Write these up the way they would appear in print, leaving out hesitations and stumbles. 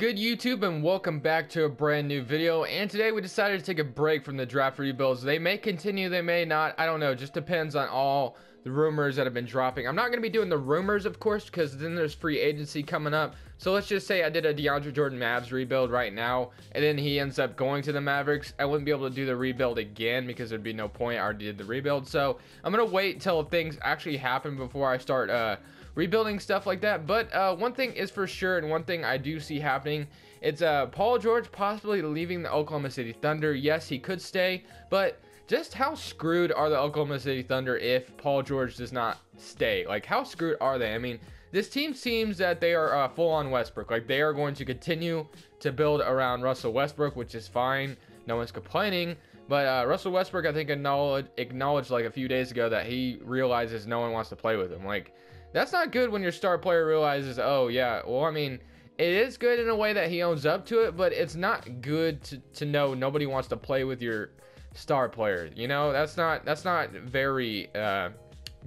good, YouTube, and welcome back to a brand new video. And today we decided to take a break from the draft rebuilds. They may continue, they may not, I don't know, just depends on all the rumors that have been dropping. I'm not going to be doing the rumors, of course, because then there's free agency coming up. So let's just say I did a DeAndre Jordan Mavs rebuild right now, and then he ends up going to the Mavericks. I wouldn't be able to do the rebuild again because there'd be no point. I already did the rebuild. So I'm going to wait till things actually happen before I start rebuilding stuff like that. But one thing is for sure, and one thing I do see happening, it's Paul George possibly leaving the Oklahoma City Thunder. Yes, he could stay, but just how screwed are the Oklahoma City Thunder if Paul George does not stay? Like, how screwed are they? I mean, this team seems that they are full on Westbrook. Like, they are going to continue to build around Russell Westbrook, which is fine. No one's complaining. But Russell Westbrook, I think, acknowledged like a few days ago that he realizes no one wants to play with him. Like, that's not good when your star player realizes, oh, yeah, well, I mean, it is good in a way that he owns up to it, but it's not good to know nobody wants to play with your star player. You know, that's not very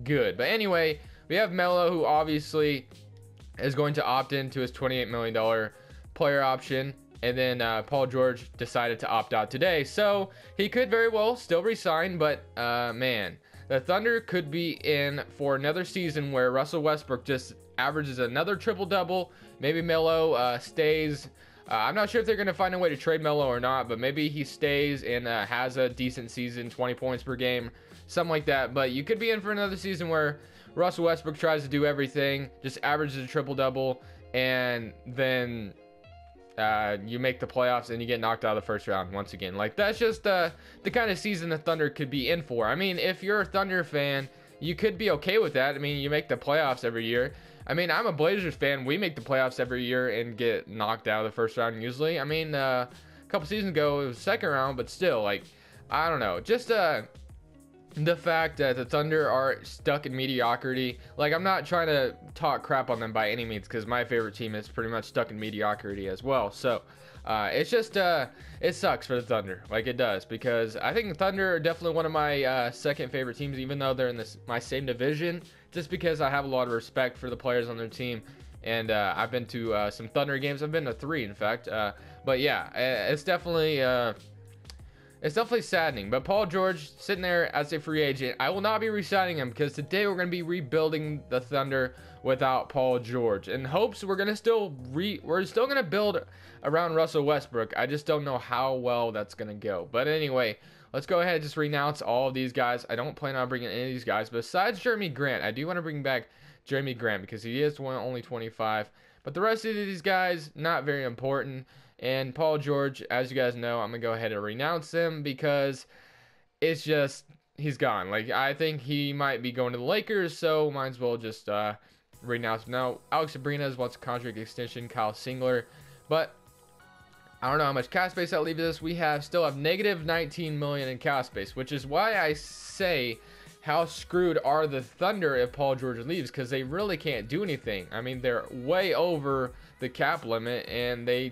good. But anyway, we have Melo, who obviously is going to opt into his $28 million player option. And then Paul George decided to opt out today. So he could very well still resign. But, man, the Thunder could be in for another season where Russell Westbrook just averages another triple-double. Maybe Melo stays. I'm not sure if they're going to find a way to trade Melo or not. But maybe he stays and has a decent season, 20 points per game, something like that. But you could be in for another season where Russell Westbrook tries to do everything, just averages a triple-double, and then you make the playoffs and you get knocked out of the first round once again. Like, that's just the kind of season the Thunder could be in for. I mean, if you're a Thunder fan, you could be okay with that. I mean, you make the playoffs every year. I mean, I'm a Blazers fan. We make the playoffs every year and get knocked out of the first round usually. I mean, a couple seasons ago it was second round, but still, like, I don't know. Just the fact that the Thunder are stuck in mediocrity. Like, I'm not trying to talk crap on them by any means, because my favorite team is pretty much stuck in mediocrity as well. So it's just it sucks for the Thunder, like it does, because I think the Thunder are definitely one of my second favorite teams, even though they're in my same division, just because I have a lot of respect for the players on their team. And I've been to some Thunder games. I've been to 3, in fact. But yeah, it's definitely saddening. But Paul George sitting there as a free agent. I will not be re-signing him because today we're going to be rebuilding the Thunder without Paul George. In hopes we're still going to build around Russell Westbrook. I just don't know how well that's going to go. But anyway, let's go ahead and just renounce all of these guys. I don't plan on bringing any of these guys besides Jeremy Grant. I do want to bring back Jeremy Grant because he is only 25. But the rest of these guys, not very important. And Paul George, as you guys know, I'm going to go ahead and renounce him because it's just, he's gone. Like, I think he might be going to the Lakers, so might as well just renounce him. Now, Alex Abrines wants a contract extension, Kyle Singler. But I don't know how much cap space that leaves us. We still have negative 19 million in cap space, which is why I say how screwed are the Thunder if Paul George leaves, because they really can't do anything. I mean, they're way over the cap limit, and they're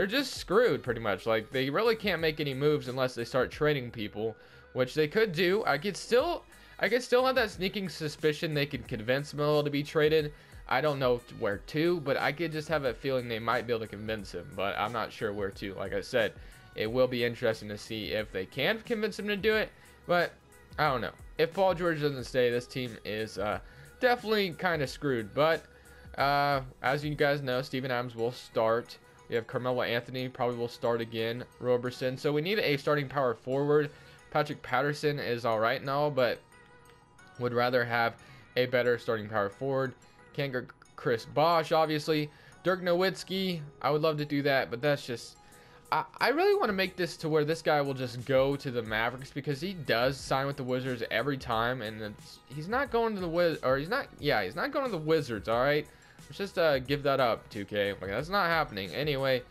just screwed pretty much. Like, they really can't make any moves unless they start trading people, which they could do. I could still have that sneaking suspicion they could convince Melo to be traded. I don't know where to, but I could just have a feeling they might be able to convince him, but I'm not sure where to. Like I said, it will be interesting to see if they can convince him to do it, but I don't know. If Paul George doesn't stay, this team is definitely kind of screwed. But as you guys know, Steven Adams will start. We have Carmelo Anthony probably will start again. Roberson. So we need a starting power forward. Patrick Patterson is all right and all, but would rather have a better starting power forward. Can't get Chris Bosh, obviously. Dirk Nowitzki, I would love to do that, but that's just... I really want to make this to where this guy will just go to the Mavericks, because he does sign with the Wizards every time, and he's not going to the he's not going to the Wizards, all right? Let's just give that up, 2K. Like, that's not happening. Anyway,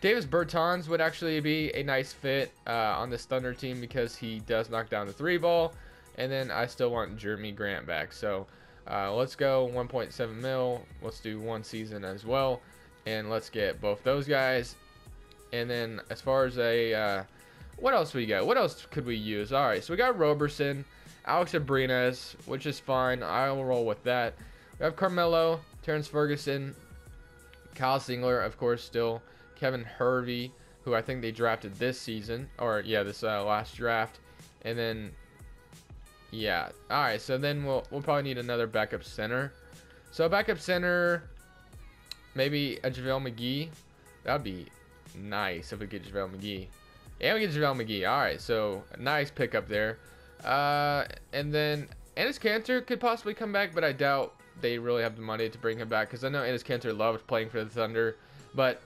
Davis Bertans would actually be a nice fit on this Thunder team because he does knock down the 3-ball, and then I still want Jeremy Grant back. So let's go 1.7 mil. Let's do 1 season as well, and let's get both those guys. And then as far as what else we got? What else could we use? All right, so we got Roberson, Alex Abrines, which is fine. I will roll with that. We have Carmelo, Terrence Ferguson, Kyle Singler, of course, still. Kevin Hervey, who I think they drafted this season, or yeah, this last draft. And then, yeah, all right. So then we'll probably need another backup center. So backup center, maybe a JaVale McGee. That'd be nice if we get JaVale McGee. Yeah, we get JaVale McGee. All right, so a nice pickup there. And then Enes Kanter could possibly come back, but I doubt they really have the money to bring him back, because I know Enes Kanter loved playing for the Thunder. But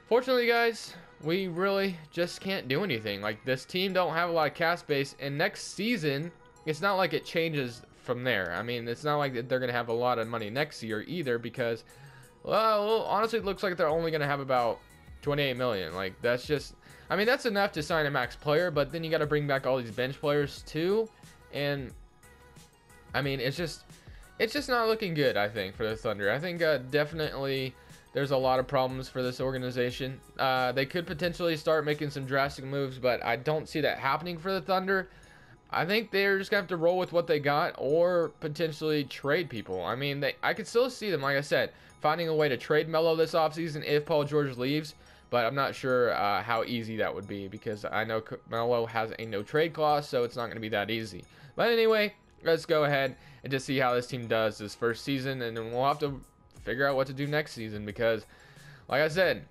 fortunately, guys, we really just can't do anything. Like, this team don't have a lot of cap space, and next season, it's not like it changes from there. I mean, it's not like they're going to have a lot of money next year either, because, well, honestly, it looks like they're only going to have about 28 million. Like, that's just, I mean, that's enough to sign a max player, but then you got to bring back all these bench players too. And I mean, it's just not looking good, I think, for the Thunder. I think definitely there's a lot of problems for this organization. They could potentially start making some drastic moves, but I don't see that happening for the Thunder. I think they're just going to have to roll with what they got, or potentially trade people. I mean, I could still see them, like I said, finding a way to trade Melo this offseason if Paul George leaves. But I'm not sure how easy that would be, because I know Melo has a no-trade clause, so it's not going to be that easy. But anyway, let's go ahead and just see how this team does this first season, and then we'll have to figure out what to do next season, because, like I said,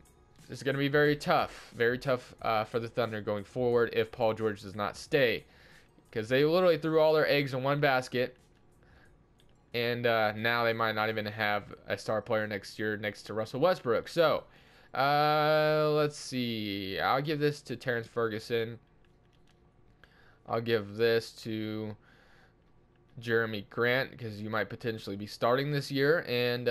it's going to be very tough for the Thunder going forward if Paul George does not stay, because they literally threw all their eggs in one basket, and now they might not even have a star player next year next to Russell Westbrook. So let's see. I'll give this to Terrence Ferguson. I'll give this to Jeremy Grant, because you might potentially be starting this year. And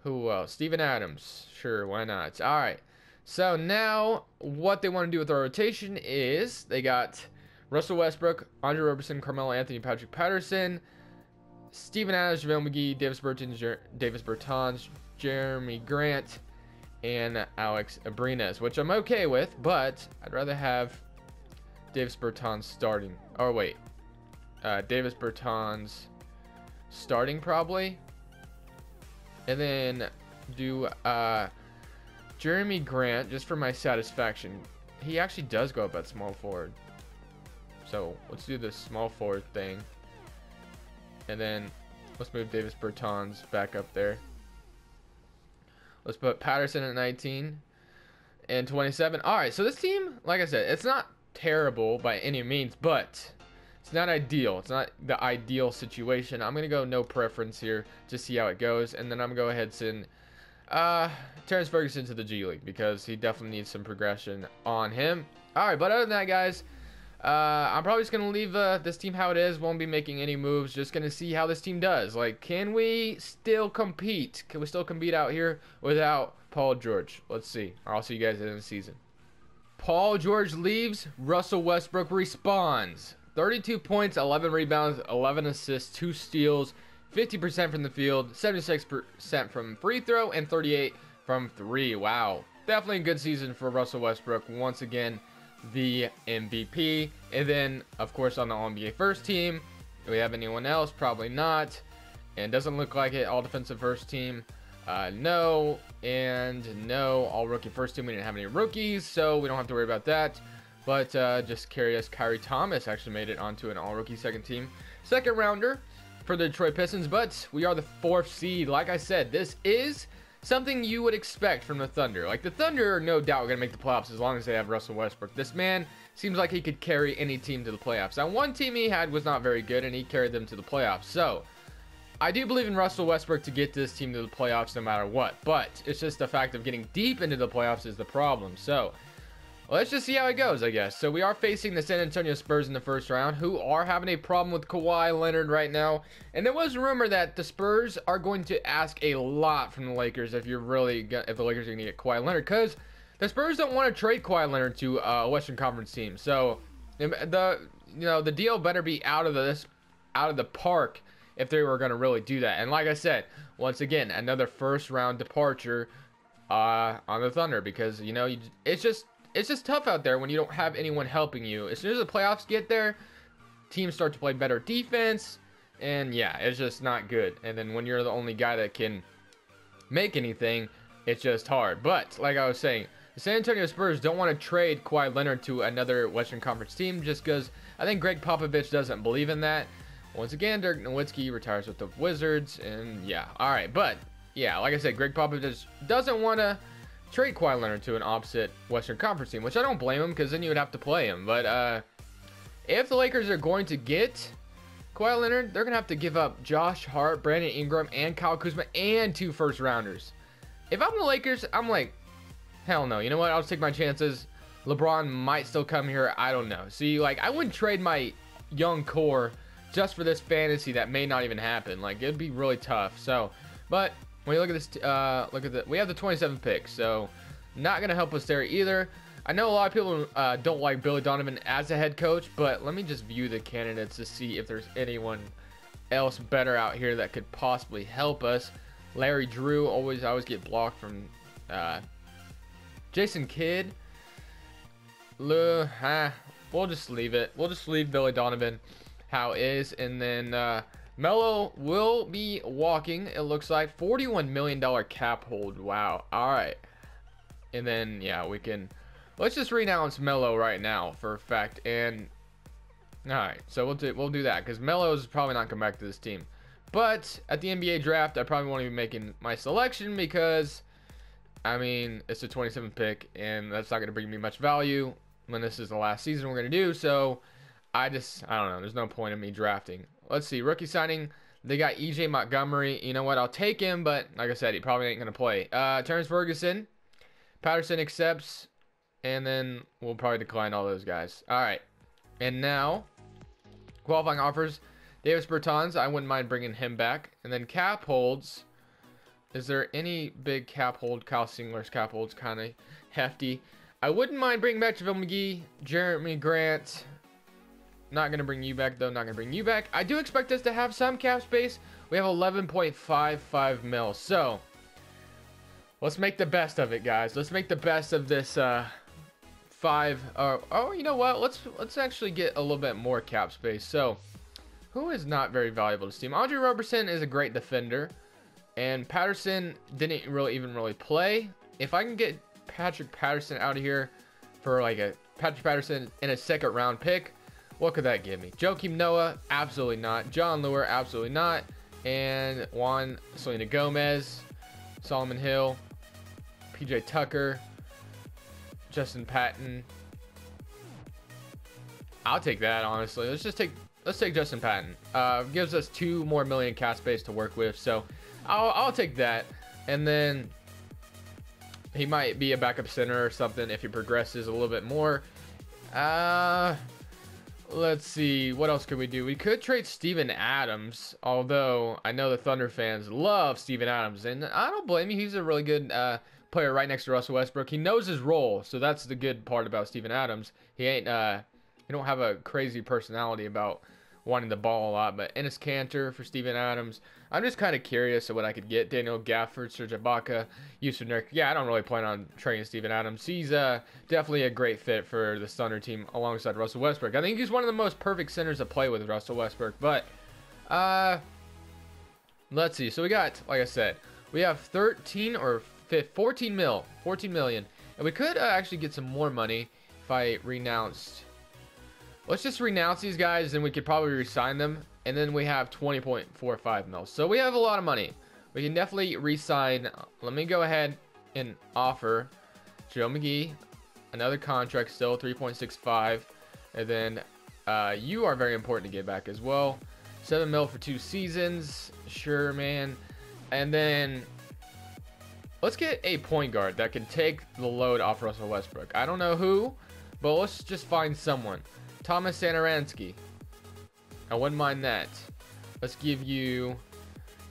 who else? Steven Adams. Sure, why not? All right. So now what they want to do with their rotation is they got Russell Westbrook, Andre Roberson, Carmelo Anthony, Patrick Patterson, Steven Adams, JaVale McGee, Davis Bertans, Jeremy Grant, and Alex Abrines, which I'm okay with, but I'd rather have Davis Bertans starting. Oh, wait. Davis Bertans starting, probably. And then do Jeremy Grant, just for my satisfaction. He actually does go up at small forward. So let's do the small forward thing. And then let's move Davis Bertans back up there. Let's put Patterson at 19 and 27. All right, so this team, like I said, it's not terrible by any means, but it's not ideal. It's not the ideal situation. I'm going to go no preference here to see how it goes. And then I'm going to go ahead and send Terrence Ferguson to the G League, because he definitely needs some progression on him. All right, but other than that, guys, I'm probably just going to leave this team how it is. Won't be making any moves. Just going to see how this team does. Like, can we still compete? Can we still compete out here without Paul George? Let's see. I'll see you guys in the season. Paul George leaves. Russell Westbrook respawns. 32 points, 11 rebounds, 11 assists, 2 steals, 50% from the field, 76% from free throw, and 38 from 3. Wow. Definitely a good season for Russell Westbrook. Once again, the MVP. And then, of course, on the All-NBA first team, do we have anyone else? Probably not. And doesn't look like it. All defensive first team, no. And no. All rookie first team, we didn't have any rookies, so we don't have to worry about that. But just curious, Kyrie Thomas actually made it onto an all-rookie second team. Second rounder for the Detroit Pistons, but we are the 4th seed. Like I said, this is something you would expect from the Thunder. Like, the Thunder are no doubt going to make the playoffs as long as they have Russell Westbrook. This man seems like he could carry any team to the playoffs. Now, one team he had was not very good, and he carried them to the playoffs. So, I do believe in Russell Westbrook to get this team to the playoffs no matter what. But it's just the fact of getting deep into the playoffs is the problem. So, let's just see how it goes, I guess. So we are facing the San Antonio Spurs in the first round, who are having a problem with Kawhi Leonard right now. And there was a rumor that the Spurs are going to ask a lot from the Lakers if the Lakers are going to get Kawhi Leonard, because the Spurs don't want to trade Kawhi Leonard to a Western Conference team. So the deal better be out of the park if they were going to really do that. And like I said, once again, another first round departure on the Thunder, because it's just tough out there when you don't have anyone helping you. As soon as the playoffs get there, teams start to play better defense, and yeah, it's just not good. And then when you're the only guy that can make anything. It's just hard. But like I was saying, the San Antonio Spurs don't want to trade Kawhi Leonard to another Western Conference team just because I think Greg Popovich doesn't believe in that. Once again, Dirk Nowitzki retires with the Wizards, and yeah, all right. But yeah, like I said, Greg Popovich doesn't want to trade Kawhi Leonard to an opposite Western Conference team, which I don't blame him because then you would have to play him. But if the Lakers are going to get Kawhi Leonard, they're going to have to give up Josh Hart, Brandon Ingram, and Kyle Kuzma, and 2 first-rounders. If I'm the Lakers, I'm like, hell no. You know what? I'll just take my chances. LeBron might still come here. I don't know. See, like, I wouldn't trade my young core just for this fantasy that may not even happen. Like, it'd be really tough. So, but when you look at this, we have the 27th pick. So, not going to help us there either. I know a lot of people don't like Billy Donovan as a head coach, but let me just view the candidates to see if there's anyone else better out here that could possibly help us. Larry Drew, I always get blocked from Jason Kidd. We'll just leave it. We'll just leave Billy Donovan how it is. And then Melo will be walking, it looks like. $41 million cap hold. Wow. All right. And then, yeah, let's just renounce Melo right now for a fact. And, all right. So we'll do that because Melo is probably not coming back to this team. But at the NBA draft, I probably won't even be making my selection because, I mean, it's a 27th pick, and that's not going to bring me much value when this is the last season we're going to do. So, I don't know. There's no point in me drafting. Let's see. Rookie signing. They got EJ Montgomery. You know what? I'll take him, but like I said, he probably ain't going to play. Terrence Ferguson. Patterson accepts, and then we'll probably decline all those guys. All right. And now, qualifying offers. Davis Bertans, I wouldn't mind bringing him back. And then cap holds. Is there any big cap hold? Kyle Singler's cap hold's kind of hefty. I wouldn't mind bringing back JaVale McGee, Jeremy Grant. Not going to bring you back, though. Not going to bring you back. I do expect us to have some cap space. We have 11.55 mil. So, let's make the best of it, guys. Let's make the best of this you know what? Let's actually get a little bit more cap space. So, who is not very valuable to this team? Andre Roberson is a great defender. And Patterson didn't even really play. If I can get Patrick Patterson out of here for like a Patrick Patterson in a 2nd round pick, what could that give me? Joakim Noah? Absolutely not. John Lure? Absolutely not. And Juan Selena Gomez, Solomon Hill, PJ Tucker, Justin Patton. I'll take that, honestly. Let's take Justin Patton. Gives us 2 more million cap space to work with, so I'll take that. And then he might be a backup center or something if he progresses a little bit more. Let's see, what else could we do? We could trade Steven Adams, although I know the Thunder fans love Steven Adams, and I don't blame you. He's a really good player right next to Russell Westbrook. He knows his role, so that's the good part about Steven Adams. He don't have a crazy personality about wanting the ball a lot. But Enes Kanter for Steven Adams. I'm just kind of curious of what I could get. Daniel Gafford, Serge Ibaka, Yusuf Nurk. Yeah, I don't really plan on trading Steven Adams. He's definitely a great fit for the Thunder team alongside Russell Westbrook. I think he's one of the most perfect centers to play with Russell Westbrook. But let's see. So we got, like I said, we have 14 million. And we could actually get some more money if I renounced. Let's just renounce these guys, and we could probably re-sign them. And then we have 20.45 mil. So we have a lot of money. We can definitely re-sign. Let me go ahead and offer Joe McGee another contract still, 3.65. And then you are very important to get back as well. 7 mil for 2 seasons. Sure, man. And then let's get a point guard that can take the load off Russell Westbrook. I don't know who, but let's just find someone. Thomas Satoransky. I wouldn't mind that. Let's give you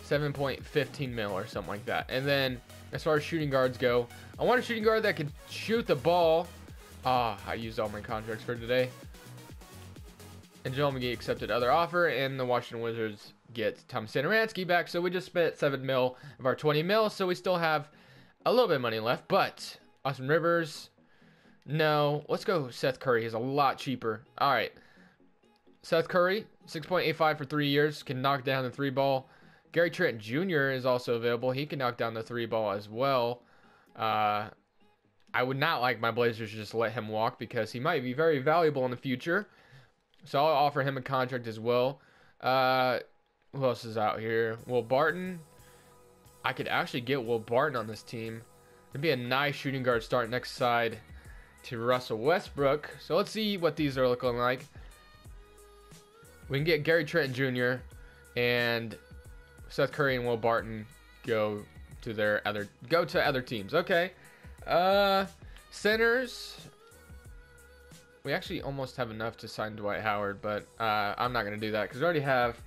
7.15 mil or something like that. And then as far as shooting guards go, I want a shooting guard that can shoot the ball. I used all my contracts for today. And Joel McGee accepted other offer, and the Washington Wizards get Thomas Satoransky back. So we just spent 7 mil of our 20 mil, so we still have a little bit of money left. But Austin Rivers, no. Let's go Seth Curry. He's a lot cheaper. All right. Seth Curry, 6.85 for 3 years. Can knock down the 3 ball. Gary Trent Jr. is also available. He can knock down the 3-ball as well. I would not like my Blazers to just let him walk because he might be very valuable in the future. So I'll offer him a contract as well. Who else is out here? Will Barton. I could actually get Will Barton on this team. It'd be a nice shooting guard start next side to Russell Westbrook. So let's see what these are looking like. We can get Gary Trent Jr. and Seth Curry and Will Barton go to other teams. Okay. Centers. We actually almost have enough to sign Dwight Howard, but I'm not gonna do that because we already have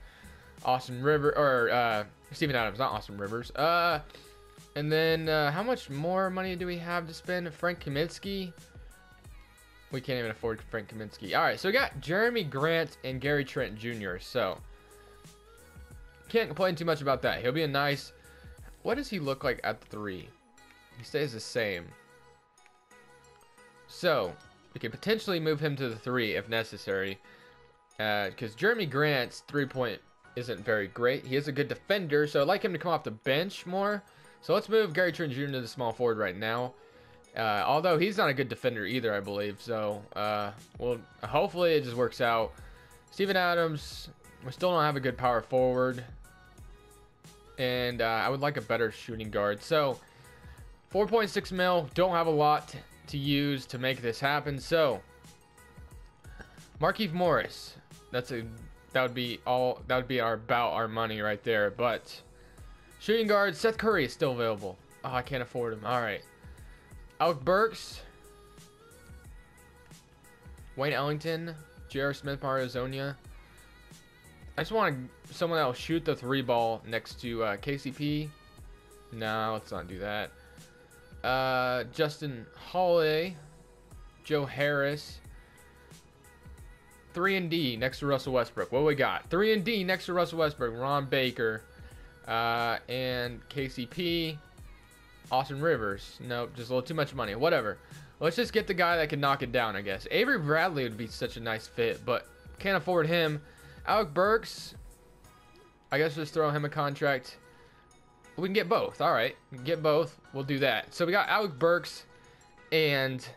Austin Rivers or Steven Adams, not Austin Rivers. And then how much more money do we have to spend? Frank Kaminsky. We can't even afford Frank Kaminsky. All right, so we got Jeremy Grant and Gary Trent Jr. So can't complain too much about that. He'll be a nice. What does he look like at the 3? He stays the same. So we could potentially move him to the 3 if necessary, because Jeremy Grant's 3-point isn't very great. He is a good defender, so I'd like him to come off the bench more. So let's move Gary Trent Jr. to the small forward right now. Although he's not a good defender either, I believe. So, well, hopefully it just works out. Steven Adams, we still don't have a good power forward. And I would like a better shooting guard. So, 4.6 mil. Don't have a lot to use to make this happen. So, Markieff Morris. That would be about our money right there. But shooting guard, Seth Curry is still available. Oh, I can't afford him. All right. Alec Burks, Wayne Ellington, J.R. Smith, Mario Zonia. I just want someone that will shoot the 3-ball next to KCP. No, let's not do that. Justin Holiday, Joe Harris. 3-and-D next to Russell Westbrook. What do we got? 3-and-D next to Russell Westbrook. Ron Baker. And KCP. Austin Rivers. Nope, just a little too much money. Whatever. Let's just get the guy that can knock it down, I guess. Avery Bradley would be such a nice fit, but can't afford him. Alec Burks. I guess just throw him a contract. We can get both. All right. Get both. We'll do that. So we got Alec Burks and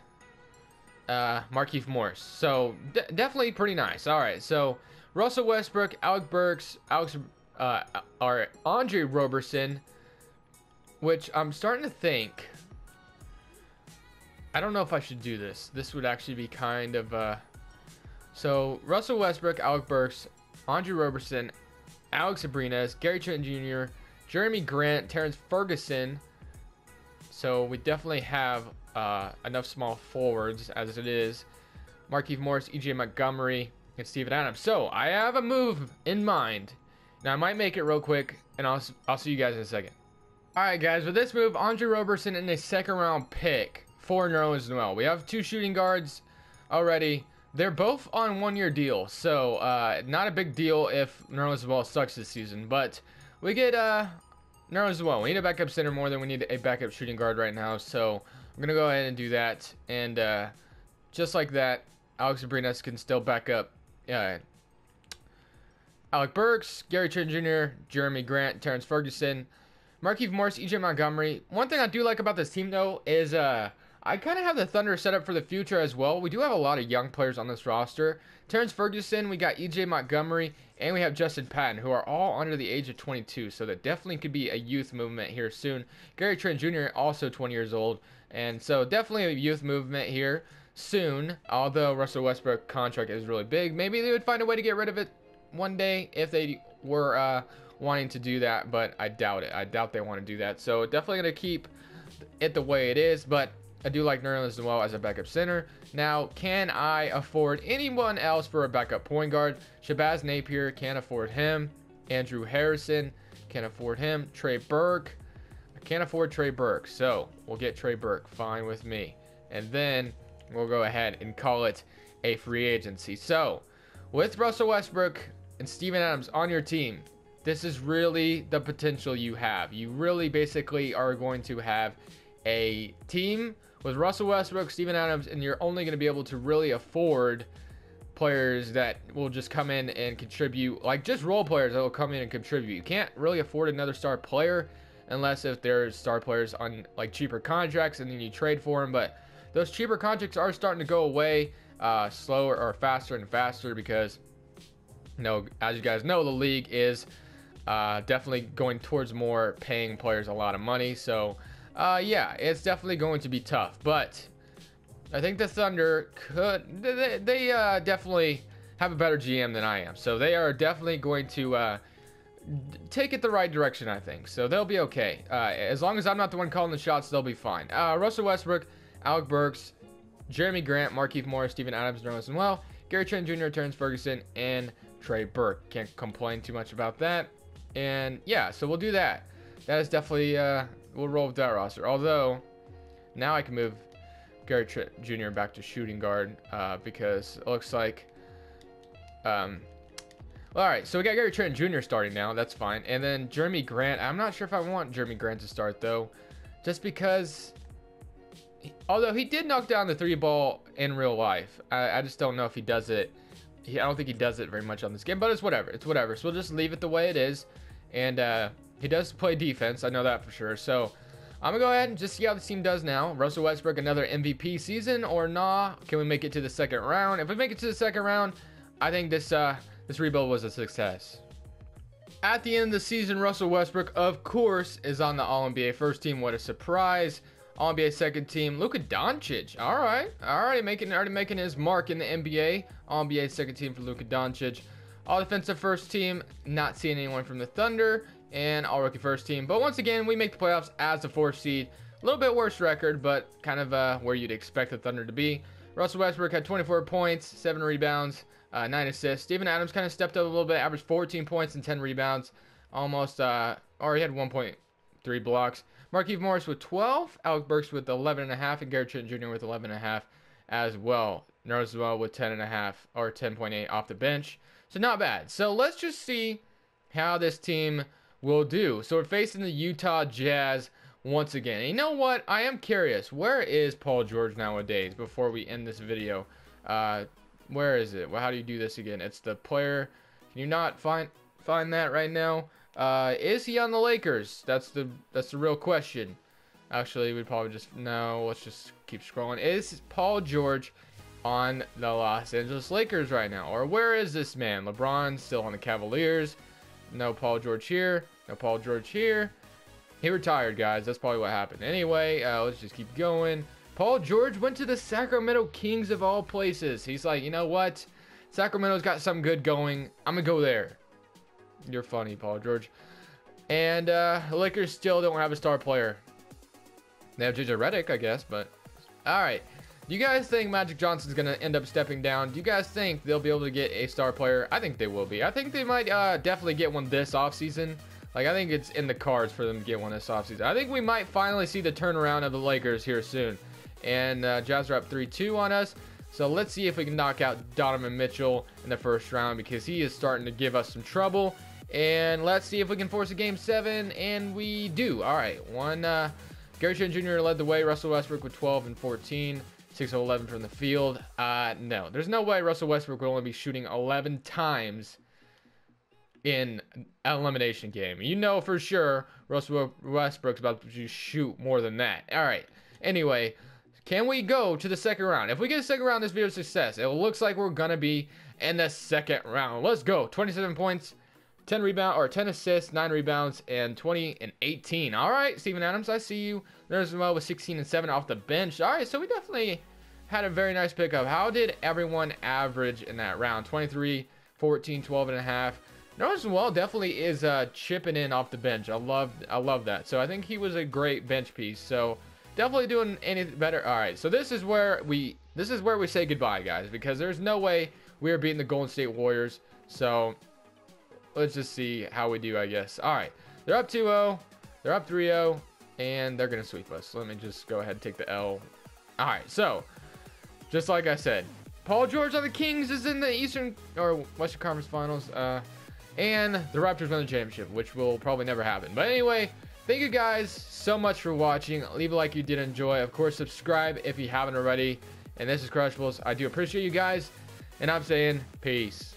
Markieff Morris. So definitely pretty nice. All right. So Russell Westbrook, Alec Burks, Andre Roberson, which I'm starting to think. I don't know if I should do this. This would actually be kind of so Russell Westbrook, Alec Burks, Andre Roberson, Alex Abrines, Gary Trent Jr., Jeremy Grant, Terrence Ferguson. So we definitely have enough small forwards as it is. Markieff Morris, EJ Montgomery, and Steven Adams. So I have a move in mind. Now I might make it real quick, and I'll see you guys in a second. All right, guys. With this move, Andre Roberson and a second-round pick for Nerlens Noel. We have 2 shooting guards already. They're both on 1-year deals, so not a big deal if Nerlens Noel sucks this season. But we get Nerlens Noel. We need a backup center more than we need a backup shooting guard right now. So I'm gonna go ahead and do that. And just like that, Alex Abrines can still back up. Alec Burks, Gary Trent Jr., Jeremy Grant, Terrence Ferguson, Markieff Morris, EJ Montgomery. One thing I do like about this team though is I kind of have the Thunder set up for the future as well. We do have a lot of young players on this roster. Terrence Ferguson, we got EJ Montgomery, and we have Justin Patton, who are all under the age of 22. So that definitely could be a youth movement here soon. Gary Trent Jr., also 20 years old. And so definitely a youth movement here soon. Although Russell Westbrook contract is really big. Maybe they would find a way to get rid of it one day if they were wanting to do that. But I doubt it. I doubt they want to do that. So definitely going to keep it the way it is. But I do like Nerlens Noel as a backup center. Now, can I afford anyone else for a backup point guard? Shabazz Napier, can't afford him. Andrew Harrison, can't afford him. Trey Burke, I can't afford Trey Burke. So we'll get Trey Burke, fine with me. And then we'll go ahead and call it a free agency. So with Russell Westbrook and Steven Adams on your team, this is really the potential you have. You really basically are going to have a team with Russell Westbrook, Steven Adams, and you're only going to be able to really afford players that will just come in and contribute, like just role players that will come in and contribute. You can't really afford another star player unless if there's star players on like cheaper contracts and then you trade for them. But those cheaper contracts are starting to go away slower or faster and faster because, you know, as you guys know, the league is definitely going towards more paying players a lot of money. So yeah, it's definitely going to be tough. But I think the Thunder could, they definitely have a better GM than I am. So they are definitely going to take it the right direction, I think. So they'll be okay. As long as I'm not the one calling the shots, they'll be fine. Russell Westbrook, Alec Burks, Jeremy Grant, Markieff Morris, Steven Adams, Nerlens Noel, Gary Trent Jr., Terrence Ferguson, and Trey Burke. Can't complain too much about that. And yeah, so we'll do that. That is definitely, we'll roll with that roster. Although, now I can move Gary Trent Jr. back to shooting guard because it looks like all right, so we got Gary Trent Jr. starting now. That's fine. And then Jeremy Grant, I'm not sure if I want Jeremy Grant to start though, just because although he did knock down the 3-ball in real life, I just don't know if he does it. I don't think he does it very much on this game, but it's whatever. It's whatever. So we'll just leave it the way it is. And he does play defense, I know that for sure. So I'm going to go ahead and just see how the team does now. Russell Westbrook, another MVP season or nah? Can we make it to the second round? If we make it to the second round, I think this rebuild was a success. At the end of the season, Russell Westbrook, of course, is on the All-NBA first team. What a surprise. All-NBA second team, Luka Doncic. All right, already making his mark in the NBA. All-NBA second team for Luka Doncic. All-defensive first team, not seeing anyone from the Thunder. And all-rookie first team. But once again, we make the playoffs as the 4th seed. A little bit worse record, but kind of where you'd expect the Thunder to be. Russell Westbrook had 24 points, 7 rebounds, 9 assists. Steven Adams kind of stepped up a little bit, averaged 14 points and 10 rebounds. Almost, or he had 1.3 blocks. Markieff Morris with 12, Alec Burks with 11.5, and Gary Trent Jr. with 11.5 as well. Nerlens Noel with 10.5 or 10.8 off the bench. So not bad. So let's just see how this team will do. So we're facing the Utah Jazz once again. And you know what? I am curious. Where is Paul George nowadays before we end this video? Where is it? Well, how do you do this again? It's the player. Can you not find that right now? Is he on the Lakers? That's the real question. Actually, we'd probably just no. Let's just keep scrolling. Is Paul George on the Los Angeles Lakers right now, or where is this man? LeBron's still on the Cavaliers. No Paul George here. No Paul George here. He retired, guys. That's probably what happened. Anyway, let's just keep going. Paul George went to the Sacramento Kings of all places. He's like, you know what? Sacramento's got something good going. I'm going to go there. You're funny, Paul George. And the Lakers still don't have a star player. They have JJ Redick, I guess, but all right. Do you guys think Magic Johnson's going to end up stepping down? Do you guys think they'll be able to get a star player? I think they will be. I think they might definitely get one this offseason. Like, I think it's in the cards for them to get one this offseason. I think we might finally see the turnaround of the Lakers here soon. And Jazz are up 3-2 on us. So let's see if we can knock out Donovan Mitchell in the first round because he is starting to give us some trouble. And let's see if we can force a Game 7. And we do. All right. Gary Trent Jr. led the way. Russell Westbrook with 12 and 14. 6 of 11 from the field. No, there's no way Russell Westbrook will only be shooting 11 times in an elimination game. You know for sure Russell Westbrook's about to shoot more than that. All right. Anyway, can we go to the second round? If we get a second round, this video is a success. It looks like we're going to be in the second round. Let's go. 27 points, 10 assists, 9 rebounds, and 20 and 18. All right, Steven Adams, I see you. There's well with 16 and 7 off the bench. All right, so we definitely had a very nice pickup. How did everyone average in that round? 23, 14, 12 and a half. Nerlens Noel definitely is chipping in off the bench. I love that. So I think he was a great bench piece. So definitely doing anything better. All right, so this is where we say goodbye, guys, because there's no way we are beating the Golden State Warriors. So let's just see how we do, I guess. All right, they're up 2-0, they're up 3-0, and they're gonna sweep us. Let me just go ahead and take the L. All right, so just like I said, Paul George on the Kings is in the Eastern or Western Conference Finals, and the Raptors won the championship, which will probably never happen. But anyway, thank you guys so much for watching. Leave a like if you did enjoy. Of course, subscribe if you haven't already. And this is Crushables. I do appreciate you guys. And I'm saying peace.